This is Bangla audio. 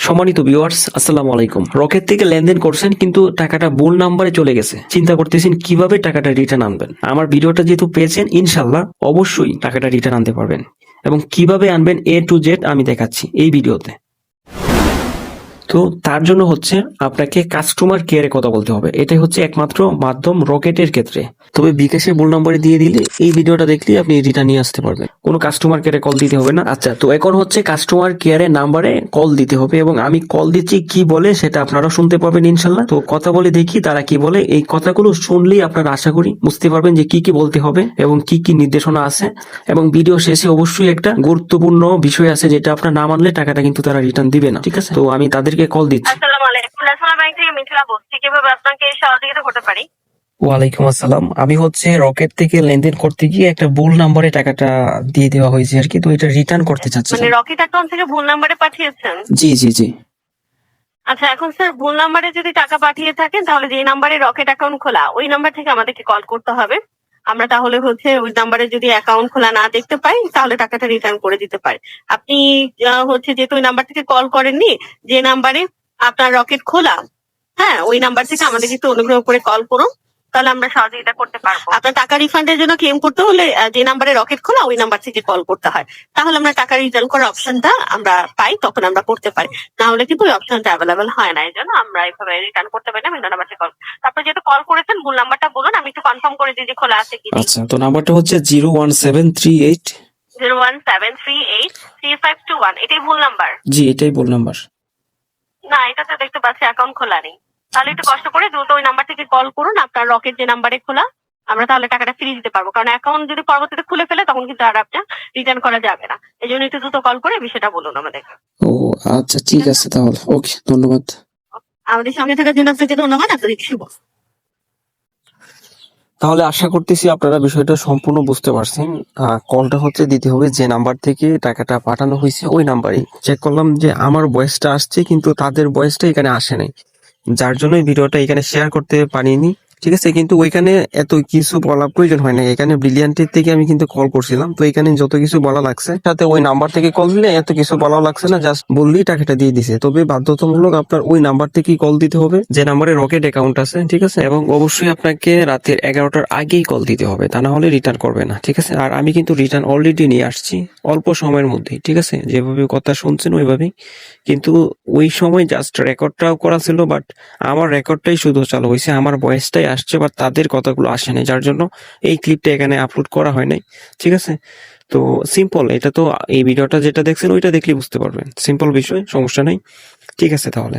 সম্মানিত ভিউয়ার্স, আসসালামু আলাইকুম। রকেট থেকে লেনদেন করছেন কিন্তু টাকাটা ভুল নাম্বারে চলে গেছে। চিন্তা করতেছেন কিভাবে টাকাটা রিটার্ন আনবেন। আমার ভিডিওটা যেহেতু পেয়েছেন, ইনশাল্লাহ অবশ্যই টাকাটা রিটার্ন আনতে পারবেন এবং কিভাবে আনবেন A to Z আমি দেখাচ্ছি এই ভিডিওতে। তো তার জন্য হচ্ছে আপনাকে কাস্টমার কেয়ারে কথা বলতে হবে। এটাই হচ্ছে একমাত্র মাধ্যম রকেটের ক্ষেত্রে। তবে বিকাশে ভুল নম্বরে দিয়ে দিলে এই ভিডিওটা দেখলে আপনি রিটার্ন নিয়ে আসতে পারবেন। কোনো কাস্টমার কেয়ারে কল দিতে হবে না। আচ্ছা, তো এখন হচ্ছে কাস্টমার কেয়ারের নাম্বারে কল দিতে হবে এবং আমি কল দিচ্ছি কি বলে সেটা আপনারা শুনতে পাবেন ইনশাল্লাহ। তো কথা বলে দেখি তারা কি বলে। এই কথাগুলো শুনলেই আপনারা আশা করি বুঝতে পারবেন যে কি কি বলতে হবে এবং কি কি নির্দেশনা আছে। এবং ভিডিও শেষে অবশ্যই একটা গুরুত্বপূর্ণ বিষয় আছে যেটা আপনার না মানলে টাকাটা কিন্তু তারা রিটার্ন দিবে না। ঠিক আছে, তো আমি তাদেরকে কল দিচ্ছি। আসসালামু আলাইকুম। ন্যাশনাল ব্যাংক থেকে মিথিলা বলছি। কিভাবে আপনাকে সহযোগিতা করতে পারি? ওয়ালাইকুম আসসালাম। আমি হচ্ছে রকেট থেকে লেনদেন করতে গিয়ে একটা ভুল নাম্বারে টাকাটা দিয়ে দেওয়া হয়েছে আর কি, তো এটা রিটার্ন করতে চাচ্ছি। মানে রকেট অ্যাকাউন্ট থেকে ভুল নাম্বারে পাঠিয়েছেন? জি জি জি। আচ্ছা, এখন স্যার ভুল নাম্বারে যদি টাকা পাঠিয়ে থাকেন তাহলে যে নাম্বারে রকেট অ্যাকাউন্ট খোলা ওই নাম্বার থেকে আমাদেরকে কল করতে হবে। আমরা তাহলে হচ্ছে ওই নাম্বারে যদি অ্যাকাউন্ট খোলা না দেখতে পাই তাহলে টাকাটা রিটার্ন করে দিতে পারি। আপনি হচ্ছে যেহেতু ওই নাম্বার থেকে কল করেননি, যে নাম্বারে আপনার রকেট খোলা, হ্যাঁ ওই নাম্বার থেকে আমাদেরকে একটু অনুগ্রহ করে কল করুন, তাহলে আমরা সহযোগিতা করতে পারবো। আপনার টাকা রিফান্ডের জন্য ক্লেম করতে হলে যে নাম্বারে রকেট খোলা ওই নাম্বার থেকে কল করতে হয়, তাহলে আমরা টাকা রিটার্ন করার অপশনটা আমরা পাই, তখন আমরা করতে পারি। না হলে কিন্তু ওই অপশনটা অ্যাভেলেবেল হয় না, এই জন্য আমরা এইভাবে রিটার্ন করতে পারি না। বিভিন্ন নাম্বার থেকে কল, তারপর যেহেতু কল করেছেন ভুল নাম্বারটা বলুন, আমি একটু কনফার্ম করে দিই যে খোলা আছে কি। আচ্ছা, তো নাম্বারটা হচ্ছে 01738। 017383521, এটাই ভুল নাম্বার? জি, এটাই ভুল নাম্বার। না, এটা তো দেখতে পাচ্ছি অ্যাকাউন্ট খোলা নেই। তাহলে একটু কষ্ট করে দ্রুত ওই নাম্বার থেকে কল করুন, আপনার রকেট যে নাম্বারে খোলা, আমরা তাহলে টাকাটা ফিরিয়ে দিতে পারবো। কারণ অ্যাকাউন্ট যদি পরবর্তীতে খুলে ফেলে তখন কিন্তু আর আপনার রিটার্ন করা যাবে না। এই জন্য একটু দ্রুত কল করে বিষয়টা বলুন আমাদের। ও আচ্ছা, ঠিক আছে তাহলে। ওকে, ধন্যবাদ। আমাদের সঙ্গে থাকার জন্য আপনাকে ধন্যবাদ। আপনাদের শুভ। তাহলে আশা করতেছি আপনারা বিষয়টা সম্পূর্ণ বুঝতে পারছেন। কলটা হচ্ছে দিতে হবে যে নাম্বার থেকে টাকাটা পাঠানো হয়েছে ওই নাম্বারে। চেক করলাম যে আমার ভয়েসটা আসছে কিন্তু তাদের ভয়েসটা এখানে আসে নাই, যার জন্য ভিডিওটা এখানে শেয়ার করতে পারিনি। ঠিক আছে, কিন্তু ওইখানে এত কিছু বলা প্রয়োজন হয় না। এখানে ব্রিলিয়ান্টের থেকে আমি কিন্তু কল করছিলাম, তো এখানে যত কিছু বলা লাগছে সাথে ওই নাম্বার থেকে কল দিলে এত কিছু বলা লাগছে না, জাস্ট বললেই টাকাটা দিয়ে দিছে। তবে বাধ্যতামূলক আপনার ওই নাম্বার থেকেই কল দিতে হবে যে নাম্বারে রকেট অ্যাকাউন্ট আছে। ঠিক আছে, এবং অবশ্যই আপনাকে রাতের 11টার আগেই কল দিতে হবে, তা না হলে রিটার্ন করবে না। ঠিক আছে, আর আমি কিন্তু রিটার্ন অলরেডি নিয়ে আসছি অল্প সময়ের মধ্যেই। ঠিক আছে, যেভাবে কথা শুনছেন ওইভাবেই, কিন্তু ওই সময় জাস্ট রেকর্ডটাও করা ছিল, বাট আমার রেকর্ডটাই শুধু চালু হয়েছে, আমার ভয়েসটাই আসছে, বাট তাদের কথাগুলো আসে নাই, যার জন্য এই ক্লিপটা এখানে আপলোড করা হয় নাই। ঠিক আছে, তো সিম্পল। এটা তো এই ভিডিওটা যেটা দেখছেন ওইটা দেখলেই বুঝতে পারবেন, সিম্পল বিষয়, সমস্যা নাই। ঠিক আছে তাহলে।